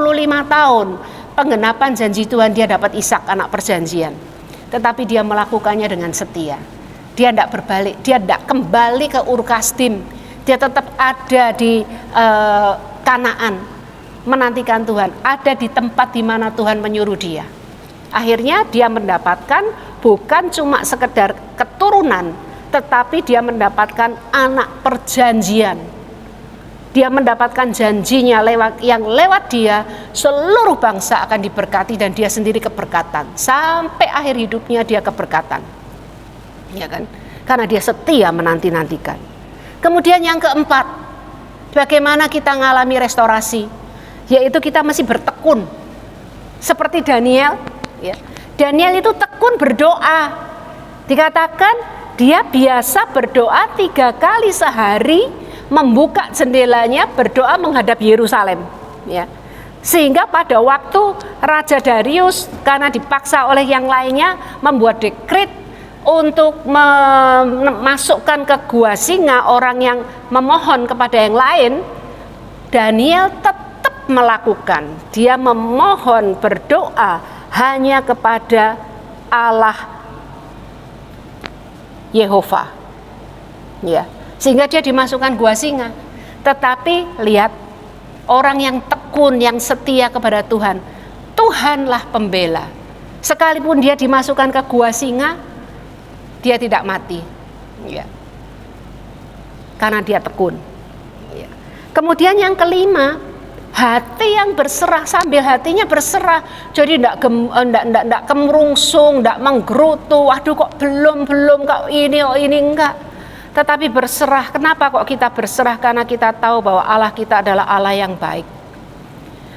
tahun penggenapan janji Tuhan, dia dapat Ishak anak perjanjian. Tetapi dia melakukannya dengan setia. Dia tidak berbalik, dia tidak kembali ke Ur Kasdim. Dia tetap ada di Kanaan. Menantikan Tuhan, ada di tempat di mana Tuhan menyuruh dia. Akhirnya dia mendapatkan bukan cuma sekedar keturunan, tetapi dia mendapatkan anak perjanjian. Dia mendapatkan janjinya yang lewat dia seluruh bangsa akan diberkati dan dia sendiri keberkatan. Sampai akhir hidupnya dia keberkatan. Ya kan? Karena dia setia menanti-nantikan. Kemudian yang keempat, bagaimana kita mengalami restorasi? Yaitu kita masih bertekun seperti Daniel, ya. Daniel itu tekun berdoa. Dikatakan dia biasa berdoa 3 kali sehari, membuka jendelanya berdoa menghadap Yerusalem, ya. Sehingga pada waktu Raja Darius karena dipaksa oleh yang lainnya membuat dekret untuk memasukkan ke gua singa orang yang memohon kepada yang lain, Daniel tetap melakukan. Dia memohon berdoa hanya kepada Allah Yehova, ya, sehingga dia dimasukkan gua singa. Tetapi lihat orang yang tekun, yang setia kepada Tuhan, Tuhanlah pembela. Sekalipun dia dimasukkan ke gua singa, dia tidak mati, ya. Karena dia tekun. Ya. Kemudian yang kelima, hati yang berserah, sambil hatinya berserah, jadi tidak kemerungsung, tidak menggerutu, waduh kok belum kok ini enggak. Tetapi berserah. Kenapa kok kita berserah? Karena kita tahu bahwa Allah kita adalah Allah yang baik.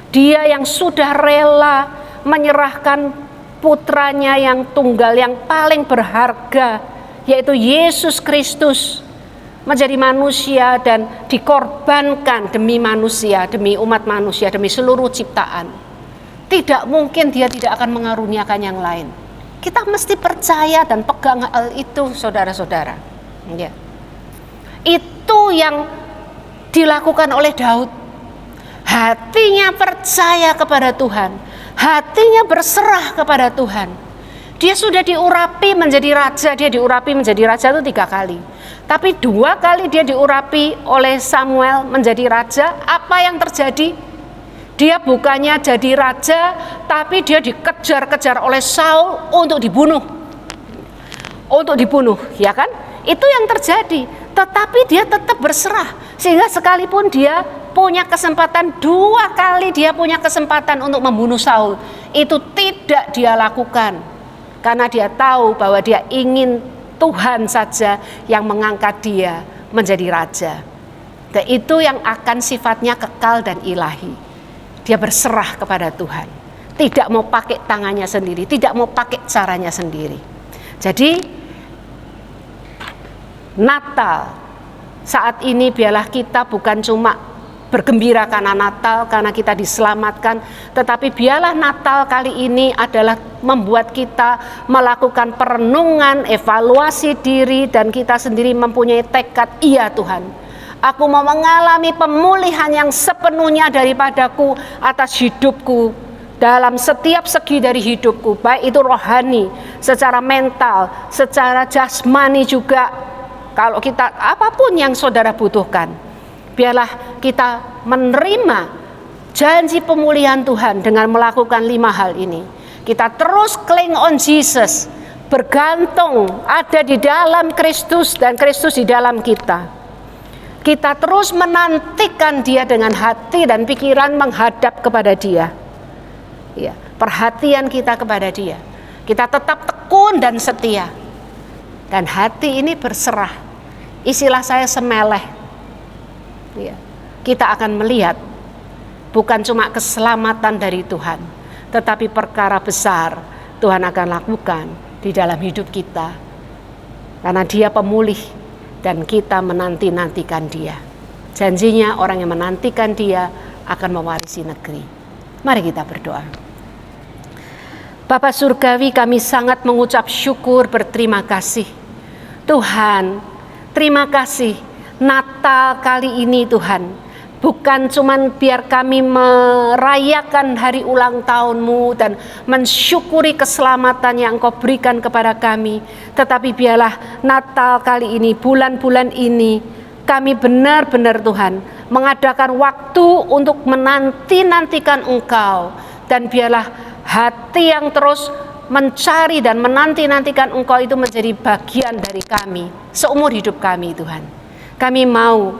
Dia yang sudah rela menyerahkan putranya yang tunggal, yang paling berharga, yaitu Yesus Kristus, menjadi manusia dan dikorbankan demi manusia, demi umat manusia, demi seluruh ciptaan. Tidak mungkin dia tidak akan mengaruniakan yang lain. Kita mesti percaya dan pegang hal itu, saudara-saudara. Ya. Itu yang dilakukan oleh Daud. Hatinya percaya kepada Tuhan, hatinya berserah kepada Tuhan. Dia sudah diurapi menjadi raja. Dia diurapi menjadi raja itu 3 kali. Tapi 2 kali dia diurapi oleh Samuel menjadi raja. Apa yang terjadi? Dia bukannya jadi raja, tapi dia dikejar-kejar oleh Saul untuk dibunuh. Untuk dibunuh, ya kan? Itu yang terjadi. Tetapi dia tetap berserah. Sehingga sekalipun dia punya kesempatan 2 kali, dia punya kesempatan untuk membunuh Saul, itu tidak dia lakukan. Karena dia tahu bahwa dia ingin Tuhan saja yang mengangkat dia menjadi raja. Dan itu yang akan sifatnya kekal dan ilahi. Dia berserah kepada Tuhan. Tidak mau pakai tangannya sendiri, tidak mau pakai caranya sendiri. Jadi Natal saat ini biarlah kita bukan cuma bergembira karena Natal, karena kita diselamatkan, tetapi biarlah Natal kali ini adalah membuat kita melakukan perenungan, evaluasi diri, dan kita sendiri mempunyai tekad, iya Tuhan, aku mau mengalami pemulihan yang sepenuhnya daripadaku atas hidupku, dalam setiap segi dari hidupku, baik itu rohani, secara mental, secara jasmani juga. Kalau kita apapun yang saudara butuhkan, biarlah kita menerima janji pemulihan Tuhan dengan melakukan 5 hal ini. Kita terus cling on Jesus, bergantung ada di dalam Kristus dan Kristus di dalam kita. Kita terus menantikan dia dengan hati dan pikiran menghadap kepada dia. Ya, perhatian kita kepada dia. Kita tetap tekun dan setia. Dan hati ini berserah. Istilah saya semeleh. Ya. Kita akan melihat bukan cuma keselamatan dari Tuhan, tetapi perkara besar Tuhan akan lakukan di dalam hidup kita. Karena dia pemulih dan kita menanti-nantikan dia. Janjinya orang yang menantikan dia akan mewarisi negeri. Mari kita berdoa. Bapa Surgawi, kami sangat mengucap syukur, berterima kasih. Tuhan, terima kasih Natal kali ini Tuhan. Bukan cuman biar kami merayakan hari ulang tahun-Mu dan mensyukuri keselamatan yang Engkau berikan kepada kami. Tetapi biarlah Natal kali ini, bulan-bulan ini, kami benar-benar Tuhan mengadakan waktu untuk menanti-nantikan Engkau. Dan biarlah hati yang terus mencari dan menanti-nantikan Engkau itu menjadi bagian dari kami seumur hidup kami Tuhan. Kami mau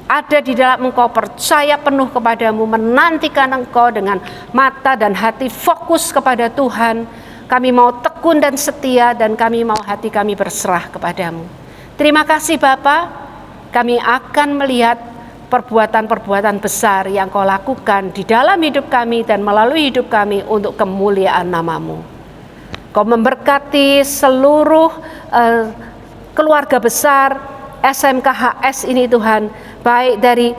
ada di dalam Engkau, percaya penuh kepadamu, menantikan Engkau dengan mata dan hati fokus kepada Tuhan. Kami mau tekun dan setia, dan kami mau hati kami berserah kepadamu. Terima kasih Bapa, kami akan melihat perbuatan-perbuatan besar yang Kau lakukan di dalam hidup kami dan melalui hidup kami untuk kemuliaan nama-Mu. Kau memberkati seluruh keluarga besar SMKHS ini Tuhan, baik dari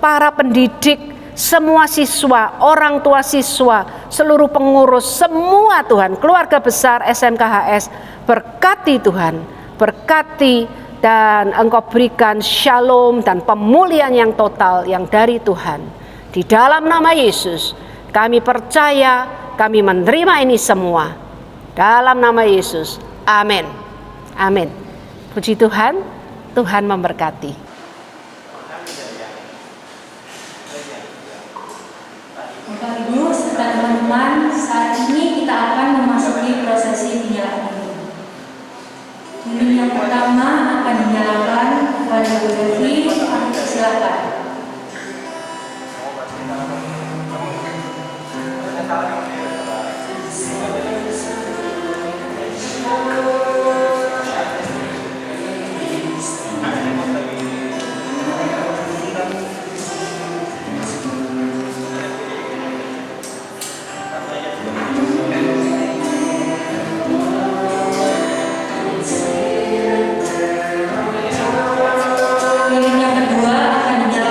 para pendidik, semua siswa, orang tua siswa, seluruh pengurus, semua Tuhan, keluarga besar SMKHS, berkati Tuhan, berkati, dan Engkau berikan shalom dan pemulihan yang total yang dari Tuhan. Di dalam nama Yesus kami percaya, kami menerima ini semua. Dalam nama Yesus, amin. Amin. Puji Tuhan, Tuhan memberkati. Bapak Ibu serta teman-teman, saat ini kita akan memasuki prosesi penyalakan lilin. Lilin yang pertama akan dinyalakan kepada Bu Devi. Silakan. Lilin yang kedua akan dinyalakan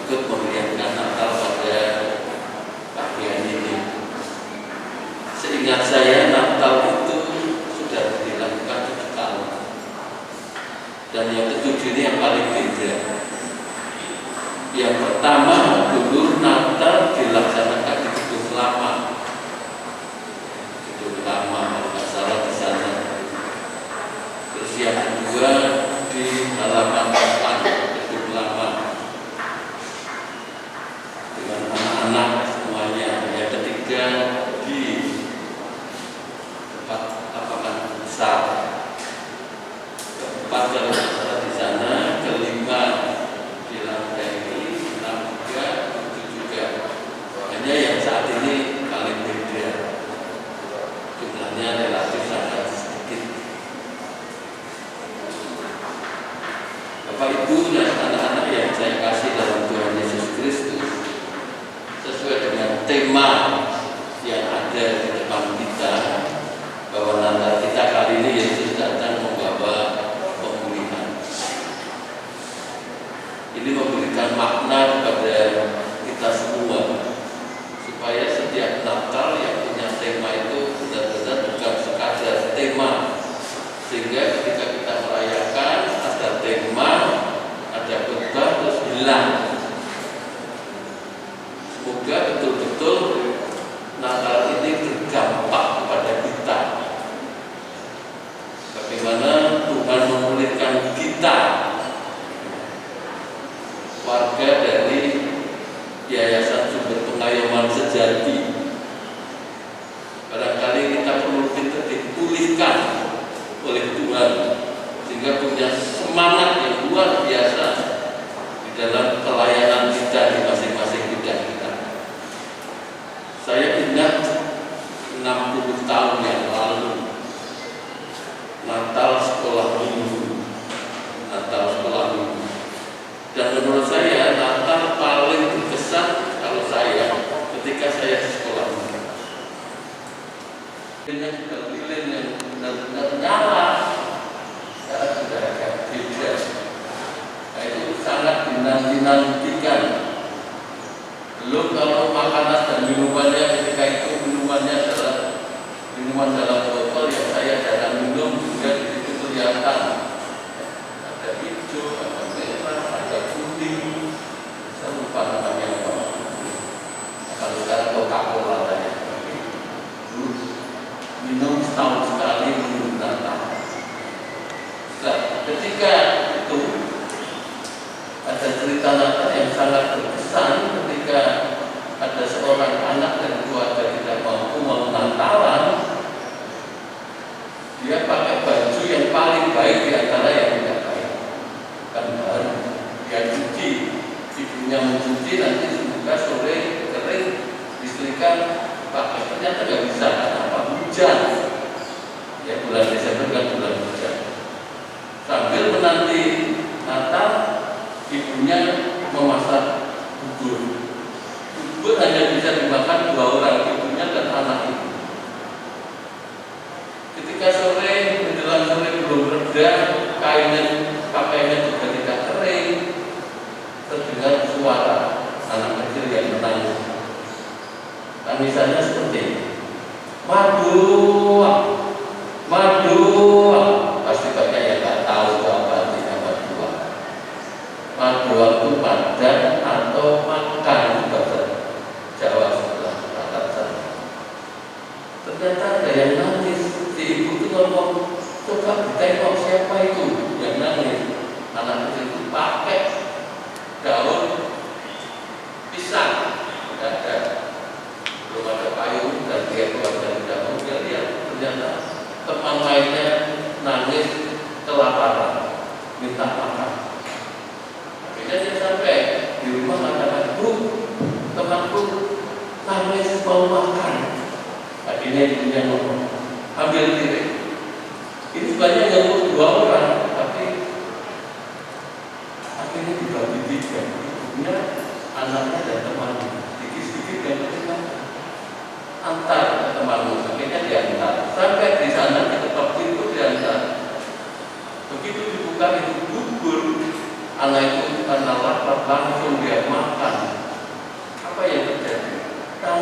ikut meriahkan Natal pada pagi hari ini. Seingat saya Natal itu sudah dilakukan 7 tahun, dan yang ke-7 ini yang paling beda. Yang pertama dulu Natal dilaksanakan di Gedung Lama, kalau nggak salah di sana. Terus yang kedua di halaman depan Gedung Lama dengan anak-anak semuanya. Yang ketiga di tempat lapangan besar. Keempat kalau nggak salah di sana. Kelima di lantai ini, 6 juga, 7 juga. Hanya yang saat ini paling beda, jumlahnya relatif sangat sedikit. Bapak Ibu dan anak-anak yang saya kasih dalam Tuhan Yesus Kristus, sesuai dengan tema yang ada di depan kita, bahwa Natal kita kali ini Yesus datang membawa pemulihan. Ini memberikan makna kepada kita semua, supaya setiap Natal yang punya tema itu benar-benar bukan sekadar tema, sehingga ketika kita merayakan ada tema, ada khotbah terus hilang. Semoga betul-betul Natal ini berdampak kepada kita, bagaimana Tuhan memulihkan kita, warga dari Yayasan Sumber Pengayoman Sejati. Barangkali kita perlu dipulihkan oleh Tuhan, sehingga punya semangat yang luar biasa di dalam pelayanan kita di masing-masing bidang kita. Saya ingat 60 tahun yang lalu, Natal sekolah minggu. Dan menurut saya Natal paling berkesan kalau saya ketika saya di sekolah minggu. Dengan lilin yang benar-benar nyala, sekarang sudah agak beda. Nah, itu sangat dinanti-nantikan. Belum kalau makanan dan minumannya, ketika itu minumannya adalah minuman dalam botol yang saya jarang minum, juga di situ kelihatan ada hijau, ada merah, ada putih. Saya lupa namanya apa. Kalau sekarang Coca-Cola tadi, minum setahun sekali minum Natal. Nah, ketika itu ada cerita Natal yang sangat berkesan ketika ada seorang anak dan keluarga tidak mampu mau Natalan. Dia pakai baju yang paling baik di antara yang tidak baik, kan baru dia cuci, ibunya mencuci, nanti semoga sore kering disetrika pakai. Ternyata nggak bisa, kenapa? Hujan. Ya, bulan Desember kan bulan hujan. Sambil menanti Natal, ibunya memasak bubur. Bubur hanya bisa dimakan 2 orang, ibunya dan anak itu. Ketika sore, menjelang sore belum reda, kainnya, pakainya juga tidak kering, terdengar suara anak kecil yang menangis. Tangisannya seperti ini. Madu, pasti banyak yang nggak tahu apa artinya madu. Madu itu padan atau makan bahasa Jawa sebelah barat sana. Ternyata ada yang nangis. Si ibu itu ngomong, coba ditengok siapa itu yang nangis. Anak kecil itu pakai daun pisang, tidak ada, belum ada payung, dan dia keluar dari daun. Dia lihat ternyata teman lainnya nangis kelaparan, minta makan. Akhirnya dia sampai di rumah mengatakan, Bu, temanku nangis mau makan. Akhirnya ibunya ngomong, ambil piring. Ini sebanyak yang 2 orang, tapi akhirnya dibagi 3. Ibunya, anaknya dan temannya. Sedikit-sedikit yang penting antar ke temanmu. Akhirnya diantar. Sampai di sana di tempat itu diantar. Begitu dibuka itu bubur, anak itu karena lapar langsung dia makan.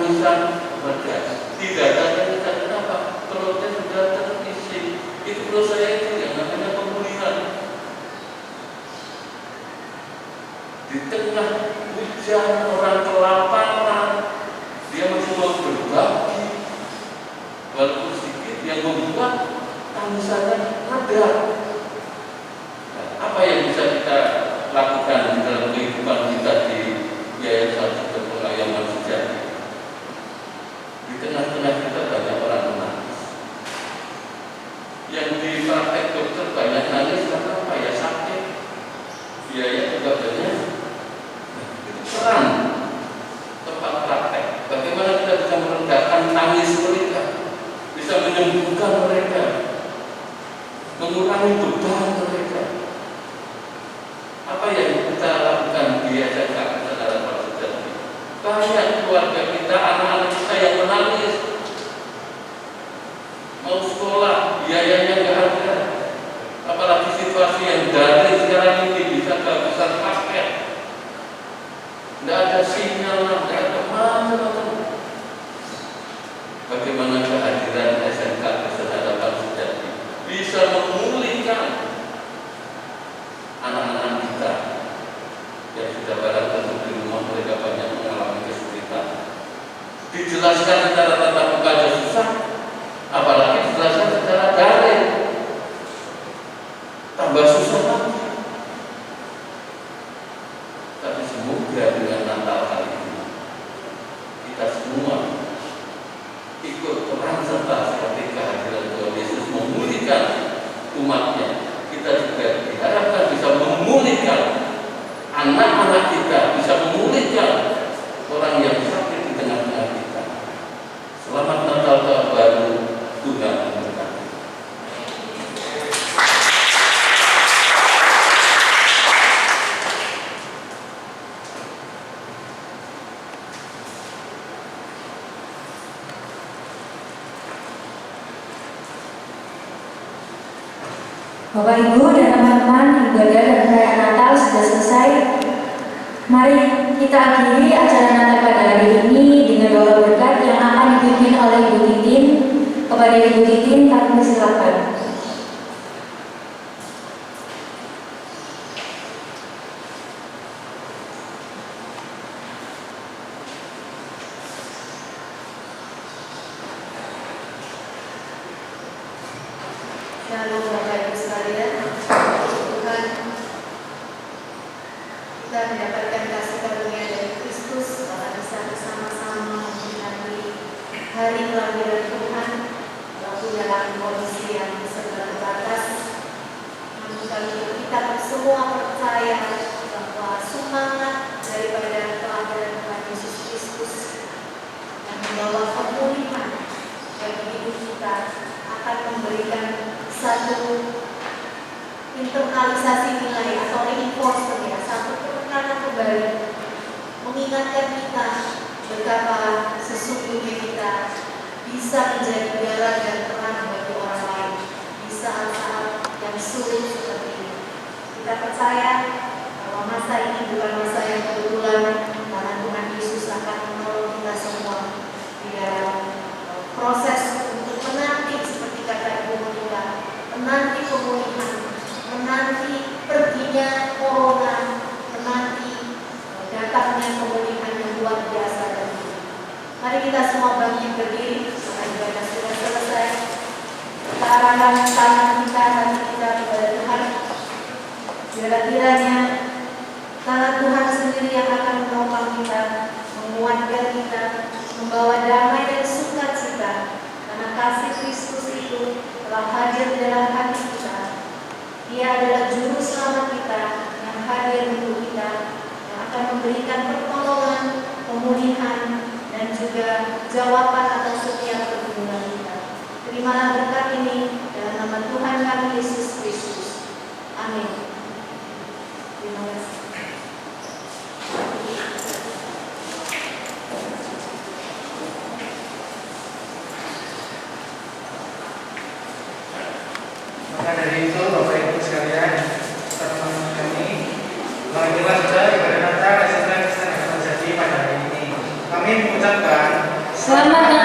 tangisan keluarga. Tidak ada tangisan, kenapa? Perutnya sudah terisi. Itu menurut saya itu yang namanya pemulihan. Di tengah hujan, orang kelaparan, dia masih mau berbagi, walaupun sedikit, yang membuat tangisannya ada. Nah, apa yang bisa kita lakukan di dalam kehidupan kita di Yayasan Sumber Pengayoman Sejati? Di tengah-tengah kita banyak orang menangis. Yang di praktek dokter banyak nangis karena apa ya? Sakit. Biaya juga banyak. Peran tempat praktek. Bagaimana kita bisa merendahkan tangis mereka, bisa menyembuhkan mereka, mengurangi beban mereka. Apa yang kita lakukan di Yayasan Kesadaran Manusia? Banyak keluarga kita, anak-anak kita yang menangis, mau sekolah, biayanya nggak ada. Apalagi situasi yang daring sekarang ini, bisa kehabisan paket, nggak ada sinyal, nggak ada macam-macam. Bagaimana kehadiran SMK Kesadaran Manusia bisa memulihkan anak-anak kita yang sudah barang tentu di rumah mereka banyak mengalami kesulitan. Dijelaskan secara tatap muka aja susah, apalagi dijelaskan secara daring, tambah susah lagi. Tapi semoga dengan Natal kali ini kita semua ikut peran serta seperti kehadiran Tuhan Yesus memulihkan umatnya. Kita juga diharapkan bisa memulihkan anak-anak kita, bisa memulihkan orang yang sakit di tengah-tengah kita. Selamat Natal tahun baru, Tuhan memberkati. Bapak Ibu dan teman-teman, ibadah dan perayaan Natal sudah selesai. Mari kita akhiri acara Natal pada hari ini dengan doa berkat yang akan dipimpin oleh Ibu Titin. Kepada Ibu Titin, kami persilakan. Shalom Bapak Ibu sekalian. Tuhan, kita mendapatkan kasih karunia dari Kristus bahwa bisa bersama-sama memperingati hari kelahiran Tuhan, walaupun dalam kondisi yang serba terbatas. Namun kita semua percaya bahwa semangat daripada kelahiran Tuhan Yesus Kristus yang membawa pemulihan bagi hidup kita akan memberikan satu internalisasi nilai atau reinforcement, ya, satu penekanan kembali mengingatkan kita betapa sesungguhnya kita bisa menjadi garam dan terang bagi orang lain di saat-saat yang sulit seperti ini. Kita percaya bahwa masa ini bukan masa yang kebetulan, karena Tuhan Yesus akan menolong kita semua di dalam proses untuk menanti, seperti kata Ibu Monika, menanti pemulihan, menanti perginya corona, menanti datangnya pemulihan yang luar biasa dan ini. Mari kita semua bangkit berdiri, karena ibadah sudah selesai. Kita arahkan tangan kita, hati kita kepada Tuhan. Kiranya tangan Tuhan sendiri yang akan menopang kita, menguatkan kita, membawa damai dan sukacita, karena kasih Kristus itu telah hadir di dalam hati kita. Dia adalah juru selamat kita yang hadir untuk kita, yang akan memberikan pertolongan, pemulihan, dan juga jawaban atas setiap pergumulan kita. Terimalah berkat ini dalam nama Tuhan kami Yesus Kristus. Amin. Terima kasih. Maka dari itu Bapak Ibu sekalian, teman-teman kami, marilah saja ibadah Natal SMK Kesadaran Sejati pada hari ini. Kami mengucapkan Selamat datang